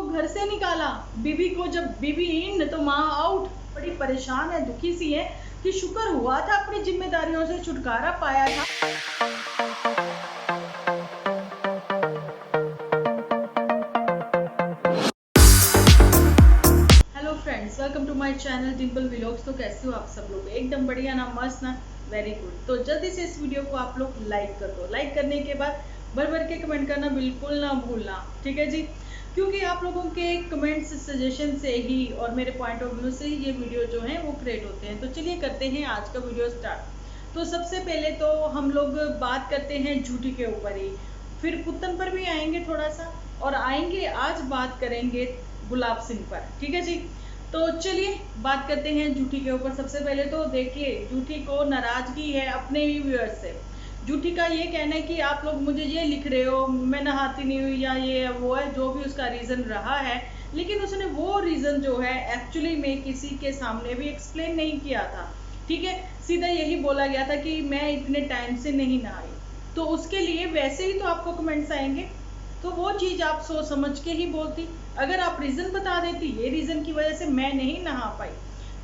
घर से निकाला, बीवी को जब बीवी इन तो माँ आउट। बड़ी परेशान है, दुखी सी है कि शुक्र हुआ था अपनी जिम्मेदारियों से छुटकारा पाया था। Hello friends, welcome to my channel Dimple vlogs. तो कैसे हो आप सब लोग? एकदम बढ़िया ना, मस्त ना, वेरी गुड। तो जल्दी से इस वीडियो को आप लोग लाइक कर दो। लाइक करने के बाद भर भर के कमेंट करना बिल्कुल ना भूलना, ठीक है जी? क्योंकि आप लोगों के कमेंट्स, सजेशन से ही और मेरे पॉइंट ऑफ व्यू से ही ये वीडियो जो है वो क्रिएट होते हैं। तो चलिए करते हैं आज का वीडियो स्टार्ट। तो सबसे पहले तो हम लोग बात करते हैं झूठी के ऊपर ही, फिर पुतन पर भी आएंगे थोड़ा सा, और आएंगे आज बात करेंगे गुलाब सिंह पर, ठीक है जी? तो चलिए बात करते हैं झूठी के ऊपर। सबसे पहले तो देखिए, झूठी को नाराजगी है अपने ही व्यूअर्स से। झूठी का ये कहना है कि आप लोग मुझे ये लिख रहे हो, मैं नहाती नहीं हुई या ये वो है, जो भी उसका रीज़न रहा है। लेकिन उसने वो रीज़न जो है एक्चुअली में किसी के सामने भी एक्सप्लेन नहीं किया था, ठीक है? सीधा यही बोला गया था कि मैं इतने टाइम से नहीं नहाई। तो उसके लिए वैसे ही तो आपको कमेंट्स आएंगे, तो वो चीज़ आप सोच समझ के ही बोलती। अगर आप रीज़न बता देती, ये रीज़न की वजह से मैं नहीं नहा पाई,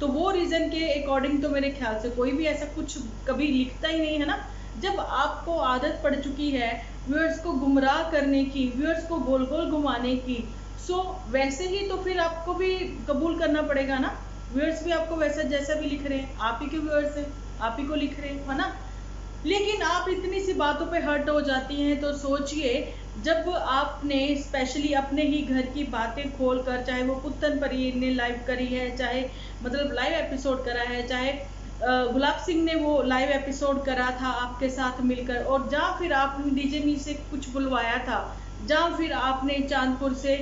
तो वो रीज़न के अकॉर्डिंग तो मेरे ख्याल से कोई भी ऐसा कुछ कभी लिखता ही नहीं है ना। जब आपको आदत पड़ चुकी है व्यूअर्स को गुमराह करने की, व्यूअर्स को गोल गोल घुमाने की, सो वैसे ही तो फिर आपको भी कबूल करना पड़ेगा ना। व्यूअर्स भी आपको वैसा जैसा भी लिख रहे हैं, आप ही के व्यूअर्स हैं, आप ही को लिख रहे हैं, है ना? लेकिन आप इतनी सी बातों पे हर्ट हो जाती हैं, तो सोचिए जब आपने स्पेशली अपने ही घर की बातें खोलकर, चाहे वो पुत्तन परी ने लाइव करी है, चाहे मतलब लाइव एपिसोड करा है, चाहे गुलाब सिंह ने वो लाइव एपिसोड करा था आपके साथ मिलकर, और जहाँ फिर आपने डीजे मी से कुछ बुलवाया था, जहाँ फिर आपने चांदपुर से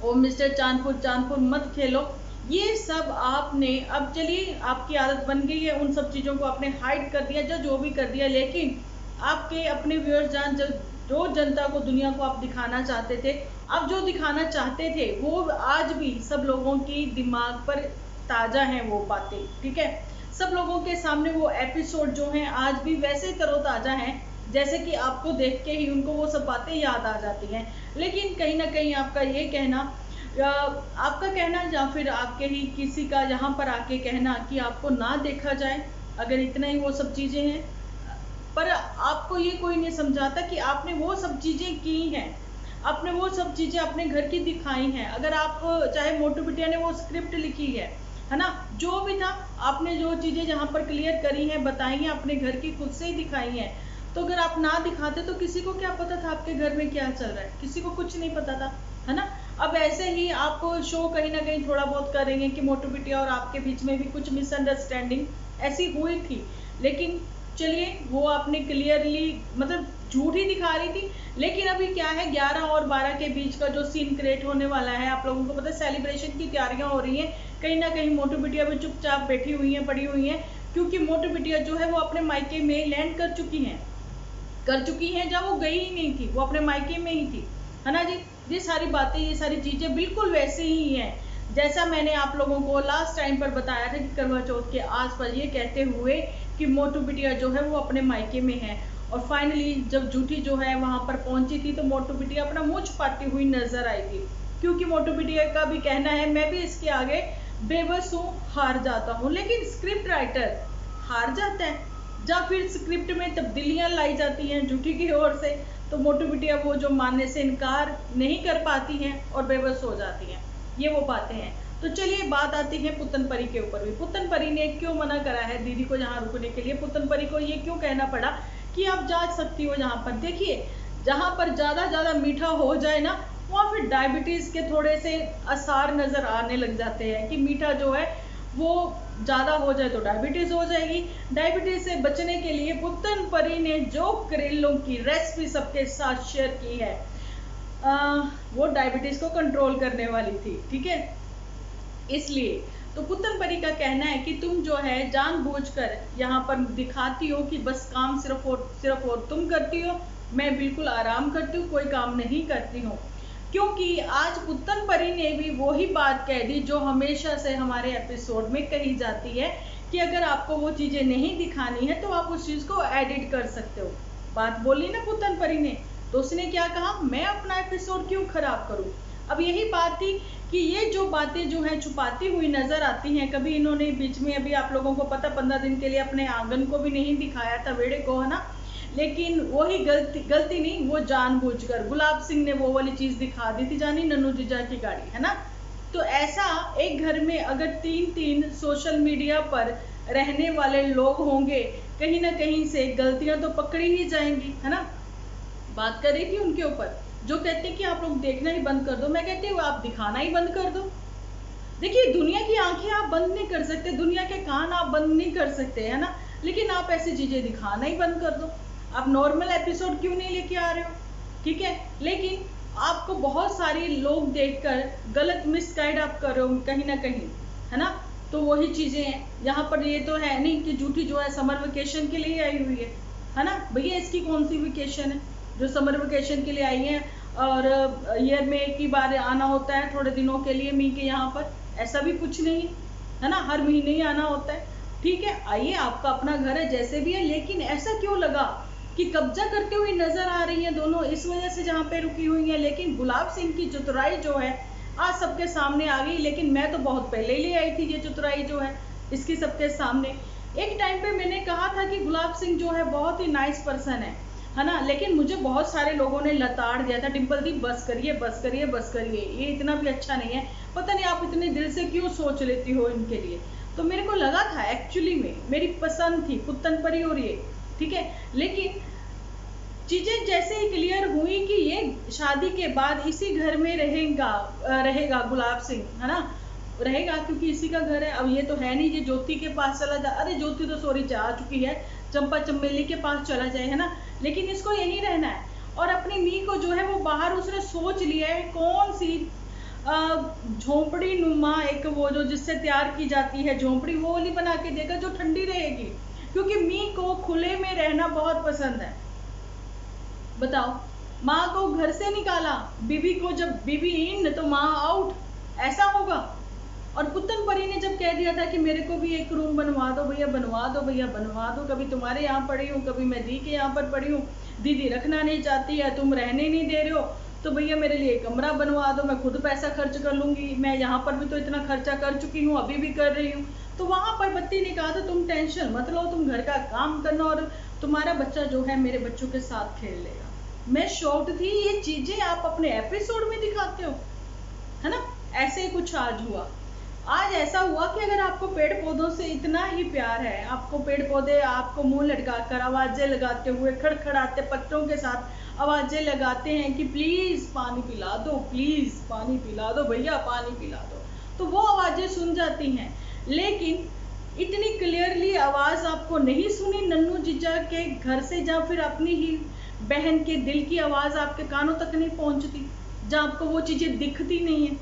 ओ मिस्टर चांदपुर, चांदपुर मत खेलो, ये सब आपने, अब चलिए आपकी आदत बन गई है, उन सब चीज़ों को आपने हाइड कर दिया, जो भी कर दिया। लेकिन आपके अपने व्यूअर्स जो जनता को, दुनिया को आप दिखाना चाहते थे, अब जो दिखाना चाहते थे वो आज भी सब लोगों की दिमाग पर ताज़ा हैं वो बातें, ठीक है? सब लोगों के सामने वो एपिसोड जो हैं आज भी वैसे तरोताज़ा हैं जैसे कि आपको देख के ही उनको वो सब बातें याद आ जाती हैं। लेकिन कहीं ना कहीं आपका ये कहना, आपका कहना या फिर आपके ही किसी का यहाँ पर आके कहना कि आपको ना देखा जाए, अगर इतना ही वो सब चीज़ें हैं, पर आपको ये कोई नहीं समझाता कि आपने वो सब चीज़ें की हैं, आपने वो सब चीज़ें अपने घर की दिखाई हैं। अगर आप, चाहे मोटू बिटिया ने वो स्क्रिप्ट लिखी है ना, जो भी था, आपने जो चीज़ें जहाँ पर क्लियर करी हैं, बताई हैं, अपने घर की खुद से ही दिखाई हैं। तो अगर आप ना दिखाते तो किसी को क्या पता था आपके घर में क्या चल रहा है? किसी को कुछ नहीं पता था, है ना? अब ऐसे ही आप शो कहीं ना कहीं थोड़ा बहुत करेंगे कि मोटू बिटिया और आपके बीच में भी कुछ मिसअंडरस्टैंडिंग ऐसी हुई थी, लेकिन चलिए वो आपने क्लियरली मतलब झूठ ही दिखा रही थी। लेकिन अभी क्या है, 11 और 12 के बीच का जो सीन क्रिएट होने वाला है, आप लोगों को पता है सेलिब्रेशन की तैयारियां हो रही हैं। कहीं ना कहीं मोटू बिटिया भी चुपचाप बैठी हुई हैं, पड़ी हुई हैं, क्योंकि मोटू बिटिया जो है वो अपने मायके में लैंड कर चुकी हैं, जब वो गई ही नहीं थी, वो अपने मायके में ही थी, है ना जी? ये सारी बातें, ये सारी चीज़ें बिल्कुल वैसे ही हैं जैसा मैंने आप लोगों को लास्ट टाइम पर बताया था कि करवा चौथ के आसपास ये कहते हुए कि मोटू बिटिया जो है वो अपने मायके में है। और फाइनली जब झूठी जो है वहाँ पर पहुँची थी, तो मोटू बिटिया अपना मुँह छुपाती हुई नजर आई थी, क्योंकि मोटू बिटिया का भी कहना है मैं भी इसके आगे बेबस हूँ, हार जाता हूँ। लेकिन स्क्रिप्ट राइटर हार जाता है, जब फिर स्क्रिप्ट में तब्दीलियां लाई जाती हैं झूठी की ओर से, तो मोटू बिटिया वो जो मानने से इनकार नहीं कर पाती हैं और बेबस हो जाती हैं। ये वो बातें हैं। तो चलिए बात आती है पुतन परी के ऊपर भी। पुतन परी ने क्यों मना करा है दीदी को यहाँ रुकने के लिए? पुतन परी को ये क्यों कहना पड़ा कि आप जा सकती हो जहाँ पर? देखिए, जहाँ पर ज़्यादा मीठा हो जाए ना, वहाँ फिर डायबिटीज़ के थोड़े से आसार नज़र आने लग जाते हैं कि मीठा जो है वो ज़्यादा हो जाए तो डायबिटीज़ हो जाएगी। डायबिटीज़ से बचने के लिए पुतन परी ने जो करेलों की रेसिपी सबके साथ शेयर की है, वो डायबिटीज़ को कंट्रोल करने वाली थी, ठीक है? इसलिए तो पुतन परी का कहना है कि तुम जो है जानबूझकर यहाँ पर दिखाती हो कि बस काम सिर्फ और तुम करती हो, मैं बिल्कुल आराम करती हूँ, कोई काम नहीं करती हूँ। क्योंकि आज पुतन परी ने भी वही बात कह दी जो हमेशा से हमारे एपिसोड में कही जाती है कि अगर आपको वो चीज़ें नहीं दिखानी है तो आप उस चीज़ को एडिट कर सकते हो। बात बोली ना पुतन परी ने, तो उसने क्या कहा, मैं अपना एपिसोड क्यों खराब करूँ? अब यही बात थी कि ये जो बातें जो है छुपाती हुई नजर आती हैं। कभी इन्होंने बीच में, अभी आप लोगों को पता, 15 दिन के लिए अपने आंगन को भी नहीं दिखाया था, वेड़े को, है ना। लेकिन वही गलती नहीं, वो जानबूझकर गुलाब सिंह ने वो वाली चीज दिखा दी थी, जानी नन्नू जीजा की गाड़ी, है ना। तो ऐसा एक घर में अगर 3-3 सोशल मीडिया पर रहने वाले लोग होंगे, कहीं ना कहीं से गलतियां तो पकड़ी ही जाएंगी, है ना। बात कर रही थी उनके ऊपर, जो कहते हैं कि आप लोग देखना ही बंद कर दो। मैं कहती हूँ आप दिखाना ही बंद कर दो। देखिए, दुनिया की आंखें आप बंद नहीं कर सकते, दुनिया के कान आप बंद नहीं कर सकते, है ना। लेकिन आप ऐसी चीजें दिखाना ही बंद कर दो। आप नॉर्मल एपिसोड क्यों नहीं लेके आ रहे हो, ठीक है। लेकिन आपको बहुत सारे लोग देखकर गलत मिसगाइड आप कर रहे हो कहीं ना कहीं, है ना। तो वही चीजें हैं यहाँ पर। ये तो है नहीं कि झूठी जो है समर वेकेशन के लिए आई हुई है ना। भैया इसकी कौन सी वेकेशन है जो समर वेकेशन के लिए आई है, और ईयर में एक ही बार आना होता है थोड़े दिनों के लिए मी के यहाँ पर, ऐसा भी कुछ नहीं है ना। हर महीने ही आना होता है, ठीक है। आइए, आपका अपना घर है, जैसे भी है। लेकिन ऐसा क्यों लगा कि कब्जा करते हुए नजर आ रही है दोनों, इस वजह से जहाँ पे रुकी हुई है। लेकिन गुलाब सिंह की चतुराई जो है आज सबके सामने आ गई। लेकिन मैं तो बहुत पहले ही ले आई थी ये चतुराई जो है इसकी सबके सामने। एक टाइम पे मैंने कहा था कि गुलाब सिंह जो है बहुत ही नाइस पर्सन है ना। लेकिन मुझे बहुत सारे लोगों ने लताड़ दिया था, डिम्पल दी बस करिए बस करिए बस करिए, ये इतना भी अच्छा नहीं है, पता नहीं आप इतने दिल से क्यों सोच लेती हो इनके लिए। तो मेरे को लगा था, एक्चुअली में मेरी पसंद थी पुत्तन परी और ये, ठीक है। लेकिन चीजें जैसे ही क्लियर हुई कि ये शादी के बाद इसी घर में रहेगा गुलाब सिंह, है ना, रहेगा, क्योंकि इसी का घर है। अब ये तो है नहीं ये ज्योति के पास चला जा, अरे ज्योति तो सॉरी जा चुकी है, चंपा चमेली के पास चला जाए, है ना। लेकिन इसको यही रहना है। और अपनी मी को जो है वो बाहर उसने सोच लिया है, कौन सी झोंपड़ी नुमा एक वो जो जिससे तैयार की जाती है झोंपड़ी, वो वाली बना के देगा जो ठंडी रहेगी। क्योंकि मी को खुले में रहना बहुत पसंद है। बताओ, माँ को घर से निकाला, बीवी को जब बीवी इन तो माँ आउट, ऐसा होगा। और पुत्तन परी ने जब कह दिया था कि मेरे को भी एक रूम बनवा दो भैया, बनवा दो भैया, बनवा दो, कभी तुम्हारे यहाँ पड़ी हूँ, कभी मैं दी के यहाँ पर पड़ी हूँ, दीदी रखना नहीं चाहती है, तुम रहने नहीं दे रहे हो, तो भैया मेरे लिए कमरा बनवा दो, मैं खुद पैसा खर्च कर लूंगी, मैं यहाँ पर भी तो इतना खर्चा कर चुकी हूँ, अभी भी कर रही हूँ। तो वहां पर बत्ती ने कहा था तुम टेंशन मत लो, तुम घर का काम करना और तुम्हारा बच्चा जो है मेरे बच्चों के साथ खेल लेगा। मैं शॉक्ड थी, ये चीजें आप अपने एपिसोड में दिखाते हो, है ना। ऐसे ही कुछ आज हुआ। आज ऐसा हुआ कि अगर आपको पेड़ पौधों से इतना ही प्यार है, आपको पेड़ पौधे आपको मुंह लटकाकर आवाजें लगाते हुए खड़खड़ाते पत्तों के साथ आवाजें लगाते हैं कि प्लीज पानी पिला दो, प्लीज पानी पिला दो भैया, पानी पिला दो, तो वो आवाजें सुन जाती हैं। लेकिन इतनी क्लियरली आवाज आपको नहीं सुनी नन्नू जीजा के घर से, जहाँ फिर अपनी ही बहन के दिल की आवाज आपके कानों तक नहीं पहुंचती, जहाँ आपको वो चीजें दिखती नहीं है,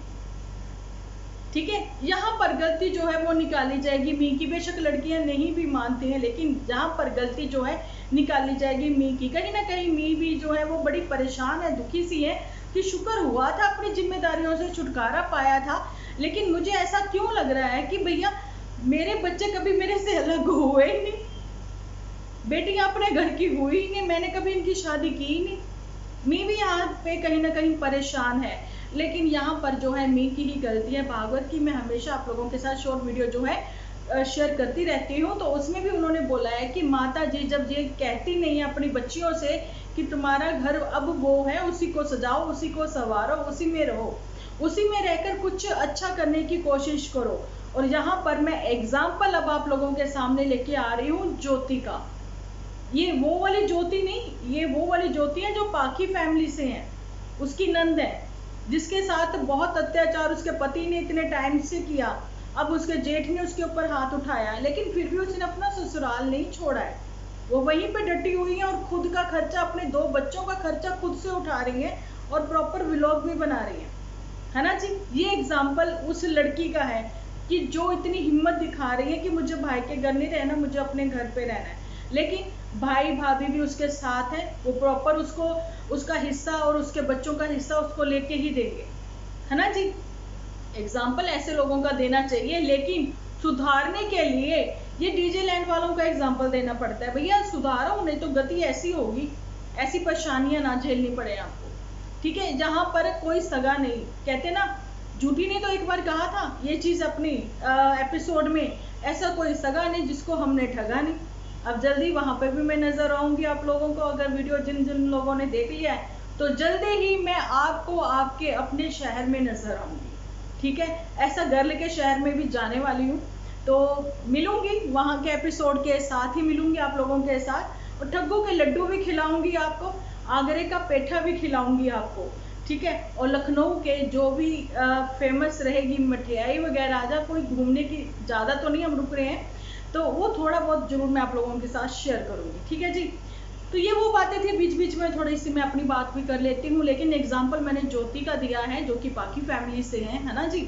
ठीक है। यहाँ पर गलती जो है वो निकाली जाएगी मी की। बेशक लड़कियां नहीं भी मानती हैं, लेकिन जहाँ पर गलती जो है निकाली जाएगी मी की। कहीं ना कहीं मी भी जो है वो बड़ी परेशान है, दुखी सी है कि शुक्र हुआ था अपनी जिम्मेदारियों से छुटकारा पाया था। लेकिन मुझे ऐसा क्यों लग रहा है कि भैया मेरे बच्चे कभी मेरे से अलग हुए ही नहीं, बेटियां अपने घर की हुई ही नहीं, मैंने कभी इनकी शादी की ही नहीं। मी भी यहाँ पे कहीं ना कहीं परेशान है। लेकिन यहाँ पर जो है मी की ही गलती है। भागवत की मैं हमेशा आप लोगों के साथ शॉर्ट वीडियो जो है शेयर करती रहती हूँ, तो उसमें भी उन्होंने बोला है कि माता जी जब ये कहती नहीं है अपनी बच्चियों से कि तुम्हारा घर अब वो है, उसी को सजाओ, उसी को संवारो, उसी में रहो, उसी में रहकर कुछ अच्छा करने की कोशिश करो। और यहाँ पर मैं एग्जाम्पल अब आप लोगों के सामने लेके आ रही हूँ ज्योति का। ये वो वाली ज्योति नहीं, ये वो वाली ज्योति है जो पाखी फैमिली से है, उसकी नंद है, जिसके साथ बहुत अत्याचार उसके पति ने इतने टाइम से किया। अब उसके जेठ ने उसके ऊपर हाथ उठाया, लेकिन फिर भी उसने अपना ससुराल नहीं छोड़ा है, वो वहीं पे डटी हुई है और खुद का खर्चा, अपने 2 बच्चों का खर्चा खुद से उठा रही है और प्रॉपर व्लॉग भी बना रही है ना जी। ये एग्जाम्पल उस लड़की का है कि जो इतनी हिम्मत दिखा रही है कि मुझे भाई के घर नहीं रहना, मुझे अपने घर पे रहना है। लेकिन भाई भाभी भी उसके साथ है, वो प्रॉपर उसको उसका हिस्सा और उसके बच्चों का हिस्सा उसको लेके ही देंगे, है ना जी। एग्जाम्पल ऐसे लोगों का देना चाहिए। लेकिन सुधारने के लिए ये डीजे लैंड वालों का एग्जाम्पल देना पड़ता है। भैया सुधारो, नहीं तो गति ऐसी होगी, ऐसी परेशानियां ना झेलनी पड़े आपको, ठीक है, जहाँ पर कोई सगा नहीं। कहते ना, झूठी ने तो एक बार कहा था ये चीज़ अपनी एपिसोड में, ऐसा कोई सगा नहीं जिसको हमने ठगा नहीं। अब जल्दी वहाँ पर भी मैं नजर आऊंगी आप लोगों को। अगर वीडियो जिन जिन लोगों ने देख लिया है तो जल्दी ही मैं आपको आपके अपने शहर में नजर आऊंगी। ठीक है, ऐसा गर्ल के शहर में भी जाने वाली हूँ, तो मिलूंगी वहाँ के एपिसोड के साथ ही मिलूंगी आप लोगों के साथ। और ठग्गू के लड्डू भी खिलाऊंगी आपको, आगरे का पेठा भी खिलाऊंगी आपको। ठीक है, और लखनऊ के जो भी फेमस रहेगी मठियाई वगैरह, आजा कोई घूमने की, ज़्यादा तो नहीं हम रुक रहे हैं, तो वो थोड़ा बहुत जरूर मैं आप लोगों के साथ शेयर करूंगी। ठीक है जी, तो ये वो बातें थी, बीच बीच में थोड़ी सी मैं अपनी बात भी कर लेती हूँ, लेकिन एग्जाम्पल मैंने ज्योति का दिया है जो कि बाकी फैमिली से है ना जी।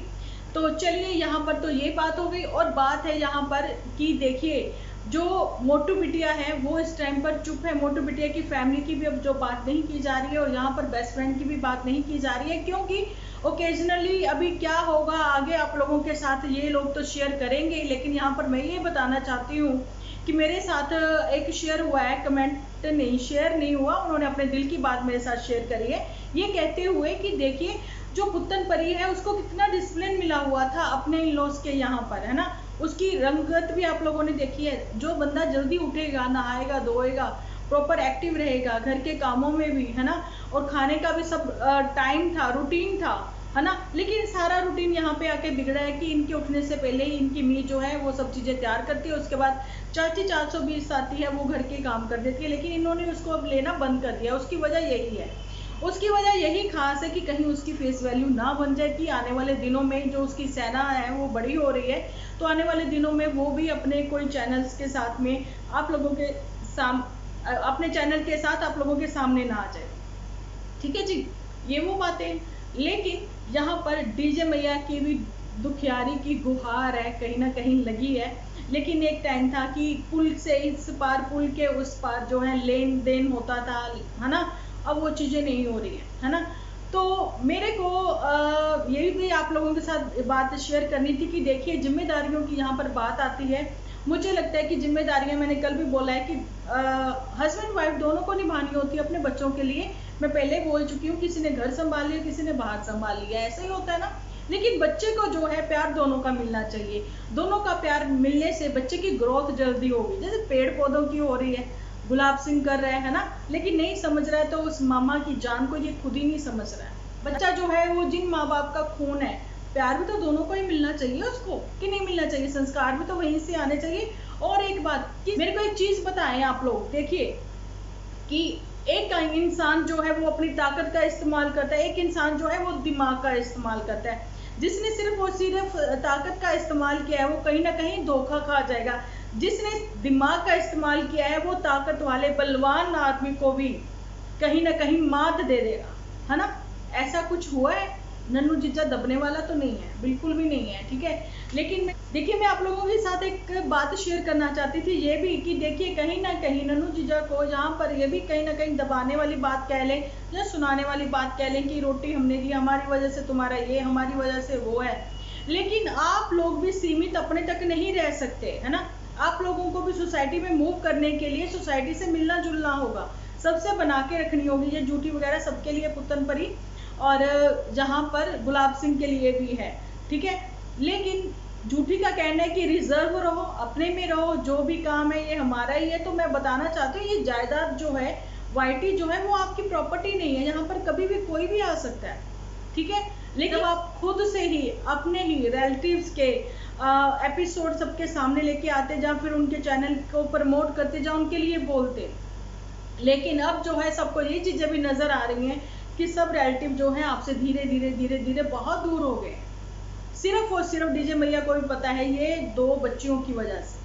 तो चलिए, यहाँ पर तो ये बात हो गई। और बात है यहाँ पर कि देखिए, जो मोटू बिटिया है वो इस टाइम पर चुप है। मोटू बिटिया की फैमिली की भी अब जो बात नहीं की जा रही है, और यहाँ पर बेस्ट फ्रेंड की भी बात नहीं की जा रही है, क्योंकि ओकेजनली अभी क्या होगा आगे आप लोगों के साथ ये लोग तो शेयर करेंगे। लेकिन यहाँ पर मैं ये बताना चाहती हूँ कि मेरे साथ एक शेयर हुआ है, कमेंट नहीं, शेयर नहीं हुआ, उन्होंने अपने दिल की बात मेरे साथ शेयर करी है, ये कहते हुए कि देखिए, जो पुत्तन परी है उसको कितना डिसिप्लिन मिला हुआ था अपने इन लॉज के यहाँ पर, है ना। उसकी रंगत भी आप लोगों ने देखी है। जो बंदा जल्दी उठेगा, नहाएगा, धोएगा, प्रॉपर एक्टिव रहेगा घर के कामों में भी, है ना, और खाने का भी सब टाइम था, रूटीन था, है ना। लेकिन सारा रूटीन यहाँ पे आके बिगड़ा है कि इनके उठने से पहले ही इनकी मी जो है वो सब चीज़ें तैयार करती है, उसके बाद चाची 420 आती है, वो घर के काम कर देती है। लेकिन इन्होंने उसको अब लेना बंद कर दिया। उसकी वजह यही है, उसकी वजह यही खास है कि कहीं उसकी फेस वैल्यू ना बन जाए, कि आने वाले दिनों में जो उसकी सेना है वो बड़ी हो रही है, तो आने वाले दिनों में वो भी अपने कोई चैनल्स के साथ में आप लोगों के अपने चैनल के साथ आप लोगों के सामने ना आ जाए। ठीक है जी, ये वो बातें। लेकिन यहाँ पर डीजे मैया की भी दुखियारी की गुहार है, कहीं ना कहीं लगी है। लेकिन एक टाइम था कि पुल से इस पार, पुल के उस पार जो है लेन देन होता था, है ना। अब वो चीज़ें नहीं हो रही है ना। तो मेरे को यही भी आप लोगों के साथ बात शेयर करनी थी कि देखिए, जिम्मेदारियों की यहाँ पर बात आती है। मुझे लगता है कि जिम्मेदारियां, मैंने कल भी बोला है कि हस्बैंड वाइफ दोनों को निभानी होती है अपने बच्चों के लिए। मैं पहले बोल चुकी हूँ, किसी ने घर संभाल लिया, किसी ने बाहर संभाल लिया, ऐसा ही होता है ना। लेकिन बच्चे को जो है प्यार दोनों का मिलना चाहिए। दोनों का प्यार मिलने से बच्चे की ग्रोथ जल्दी होगी। जैसे पेड़ पौधों की हो रही है, गुलाब सिंह कर रहे हैं ना, लेकिन नहीं समझ रहा है तो उस मामा की जान को ये खुद ही नहीं समझ रहा है। बच्चा जो है वो जिन माँ बाप का खून है, प्यार भी तो दोनों को ही मिलना चाहिए उसको, कि नहीं मिलना चाहिए, संस्कार भी तो वहीं से आने चाहिए। और एक बात कि मेरे को एक चीज बताएं आप लोग, देखिए कि एक इंसान जो है वो अपनी ताकत का इस्तेमाल करता है, एक इंसान जो है वो दिमाग का इस्तेमाल करता है। जिसने सिर्फ ताकत का इस्तेमाल किया है वो कहीं ना कहीं धोखा खा जाएगा। जिसने दिमाग का इस्तेमाल किया है वो ताकत वाले बलवान आदमी को भी कहीं ना कहीं मात दे देगा, है ना। ऐसा कुछ हुआ है? नन्नू जीजा दबने वाला तो नहीं है, बिल्कुल भी नहीं है। ठीक है, लेकिन देखिए, मैं आप लोगों के साथ एक बात शेयर करना चाहती थी ये भी, कि देखिए कहीं ना कहीं नन्नू जीजा को यहाँ पर ये भी कहीं ना कहीं दबाने वाली बात कह लें या सुनाने वाली बात कह लें कि रोटी हमने दी, हमारी वजह से तुम्हारा ये, हमारी वजह से वो है। लेकिन आप लोग भी सीमित अपने तक नहीं रह सकते, है ना। आप लोगों को भी सोसाइटी में मूव करने के लिए सोसाइटी से मिलना जुलना होगा, सबसे बना के रखनी होगी। ये झूठी वगैरह सबके लिए पुत्तन परी, और जहाँ पर गुलाब सिंह के लिए भी है। ठीक है, लेकिन झूठी का कहना है कि रिजर्व रहो, अपने में रहो, जो भी काम है ये हमारा ही है। तो मैं बताना चाहती हूँ, ये जायदाद जो है, वाईटी जो है, वो आपकी प्रॉपर्टी नहीं है। यहाँ पर कभी भी कोई भी आ सकता है। ठीक है, लेकिन आप खुद से ही अपने ही रिलेटिव्स के एपिसोड सबके सामने लेके आते, जहाँ फिर उनके चैनल को प्रमोट करते, जहाँ उनके लिए बोलते। लेकिन अब जो है सबको ये चीजें भी नजर आ रही हैं कि सब रिलेटिव जो है आपसे धीरे धीरे धीरे धीरे बहुत दूर हो गए। सिर्फ और सिर्फ डीजे मैया को भी पता है ये 2 बच्चियों की वजह से,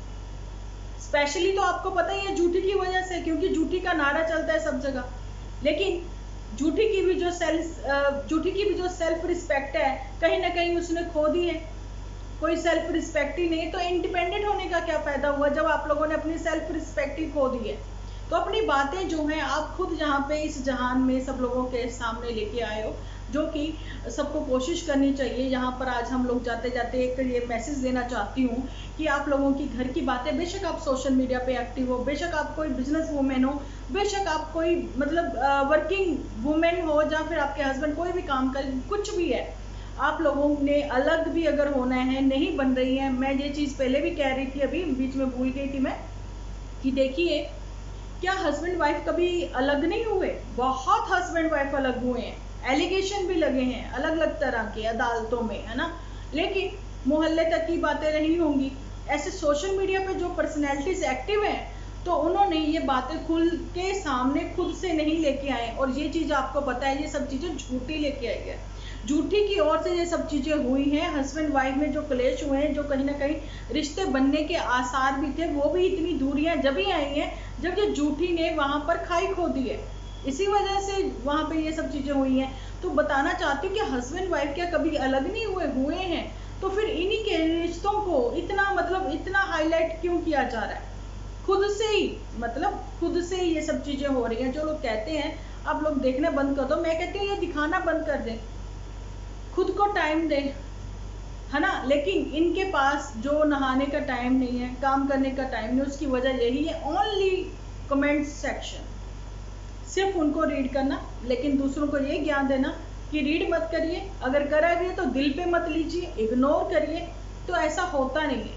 स्पेशली तो आपको पता ही है झूठी की वजह से, क्योंकि झूठी का नारा चलता है सब जगह। लेकिन झूठी की भी जो सेल्फ रिस्पेक्ट है, कहीं ना कहीं उसने खो दी है। कोई सेल्फ रिस्पेक्ट ही नहीं, तो इंडिपेंडेंट होने का क्या फायदा हुआ जब आप लोगों ने अपनी सेल्फ रिस्पेक्ट ही खो दी है। तो अपनी बातें जो हैं आप खुद जहाँ पे इस जहान में सब लोगों के सामने लेके आए हो, जो कि सबको कोशिश करनी चाहिए। यहाँ पर आज हम लोग जाते जाते एक ये मैसेज देना चाहती हूँ कि आप लोगों की घर की बातें, बेशक आप सोशल मीडिया पे एक्टिव हो, बेशक आप कोई बिजनेस वूमेन हो, बेशक आप कोई मतलब वर्किंग वूमेन हो, या फिर आपके हस्बैंड कोई भी काम करे, कुछ भी है, आप लोगों ने अलग भी अगर होना है, नहीं बन रही है। मैं ये चीज़ पहले भी कह रही थी, अभी बीच में भूल गई थी मैं, कि देखिए क्या हस्बैंड वाइफ कभी अलग नहीं हुए? बहुत हस्बैंड वाइफ अलग हुए हैं, एलिगेशन भी लगे हैं अलग अलग तरह के अदालतों में, है ना, लेकिन मोहल्ले तक की बातें रही होंगी। ऐसे सोशल मीडिया पे जो पर्सनैलिटीज एक्टिव हैं, तो उन्होंने ये बातें खुल के सामने खुद से नहीं लेके आए, और ये चीज़ आपको पता है, ये सब चीज़ें झूठी लेके आई है, झूठी की ओर से ये सब चीज़ें हुई हैं। हस्बैंड वाइफ में जो क्लेश हुए हैं, जो कहीं ना कहीं रिश्ते बनने के आसार भी थे, वो भी इतनी दूरियां जब ही आई हैं जब ये झूठी ने वहाँ पर खाई खो दी है, इसी वजह से वहाँ पे ये सब चीज़ें हुई हैं। तो बताना चाहती हूँ कि हस्बैंड वाइफ क्या कभी अलग नहीं हुए हैं, तो फिर इन्हीं के रिश्तों को इतना मतलब इतना हाईलाइट क्यों किया जा रहा है? खुद से ही मतलब खुद से ही ये सब चीज़ें हो रही हैं। जो लोग कहते हैं आप लोग देखना बंद कर दो, मैं कहती हूँ ये दिखाना बंद कर दें, खुद को टाइम दे, है ना। लेकिन इनके पास जो नहाने का टाइम नहीं है, काम करने का टाइम नहीं, उसकी वजह यही है, ओनली कमेंट सेक्शन, सिर्फ उनको रीड करना, लेकिन दूसरों को ये ज्ञान देना कि रीड मत करिए, अगर करा भी है तो दिल पे मत लीजिए, इग्नोर करिए। तो ऐसा होता नहीं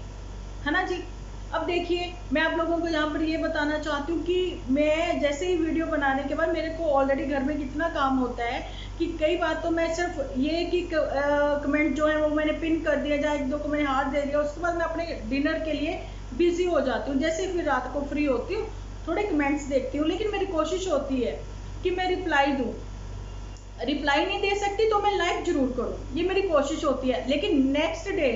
है ना जी। अब देखिए मैं आप लोगों को यहाँ पर ये बताना चाहती हूँ कि मैं जैसे ही वीडियो बनाने के बाद मेरे को ऑलरेडी घर में कितना काम होता है कि कई बार तो मैं सिर्फ ये कि कमेंट जो है वो मैंने पिन कर दिया, या एक दो को मैंने हाथ दे दिया, उसके बाद मैं अपने डिनर के लिए बिजी हो जाती हूँ। जैसे फिर रात को फ्री होती हूँ, थोड़े कमेंट्स देखती हूँ, लेकिन मेरी कोशिश होती है कि मैं रिप्लाई दूँ। रिप्लाई नहीं दे सकती तो मैं लाइक जरूर करूँ, ये मेरी कोशिश होती है, लेकिन नेक्स्ट डे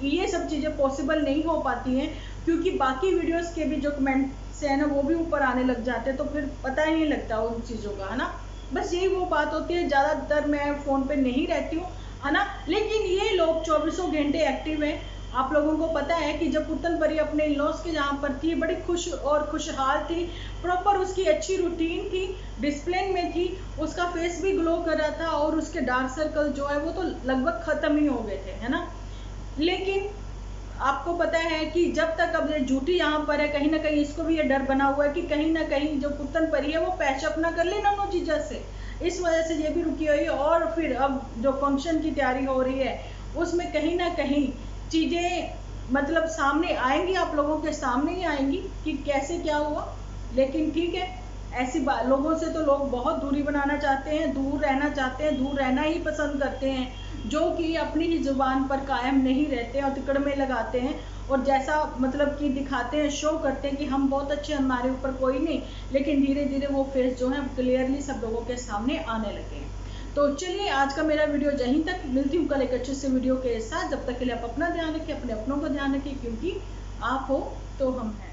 ये सब चीज़ें पॉसिबल नहीं हो पाती हैं, क्योंकि बाकी वीडियोस के भी जो कमेंट्स हैं ना वो भी ऊपर आने लग जाते हैं, तो फिर पता ही नहीं लगता उन चीज़ों का, है ना। बस यही वो बात होती है, ज़्यादातर मैं फ़ोन पे नहीं रहती हूँ, है ना। लेकिन ये लोग 24 घंटे एक्टिव हैं। आप लोगों को पता है कि जब पुतन परी अपने इन-लॉज के जहाँ पर थी, बड़ी खुश और खुशहाल थी, प्रॉपर उसकी अच्छी रूटीन थी, डिसिप्लिन में थी, उसका फेस भी ग्लो कर रहा था, और उसके डार्क सर्कल जो है वो तो लगभग ख़त्म ही हो गए थे, है ना। लेकिन आपको पता है कि जब तक अब ये झूठी यहाँ पर है, कहीं ना कहीं इसको भी ये डर बना हुआ है कि कहीं ना कहीं जो पुतन परी है वो पैचअप ना कर ले दोनों चीज़ों से, इस वजह से ये भी रुकी हुई है। और फिर अब जो फंक्शन की तैयारी हो रही है उसमें कहीं ना कहीं चीज़ें मतलब सामने आएंगी, आप लोगों के सामने ही आएंगी कि कैसे क्या हुआ। लेकिन ठीक है, ऐसी लोगों से तो लोग बहुत दूरी बनाना चाहते हैं, दूर रहना चाहते हैं, दूर रहना ही पसंद करते हैं, जो कि अपनी ही जुबान पर कायम नहीं रहते और तिकड़ में लगाते हैं, और जैसा मतलब कि दिखाते हैं, शो करते हैं कि हम बहुत अच्छे, हमारे ऊपर कोई नहीं, लेकिन धीरे धीरे वो फेस जो है क्लियरली सब लोगों के सामने आने लगे हैं। तो चलिए आज का मेरा वीडियो यहीं तक, मिलती हूँ कल एक अच्छे से वीडियो के साथ। जब तक के लिए आप अपना ध्यान रखिए, अपने अपनों का ध्यान रखिए, क्योंकि आप हो तो हम हैं।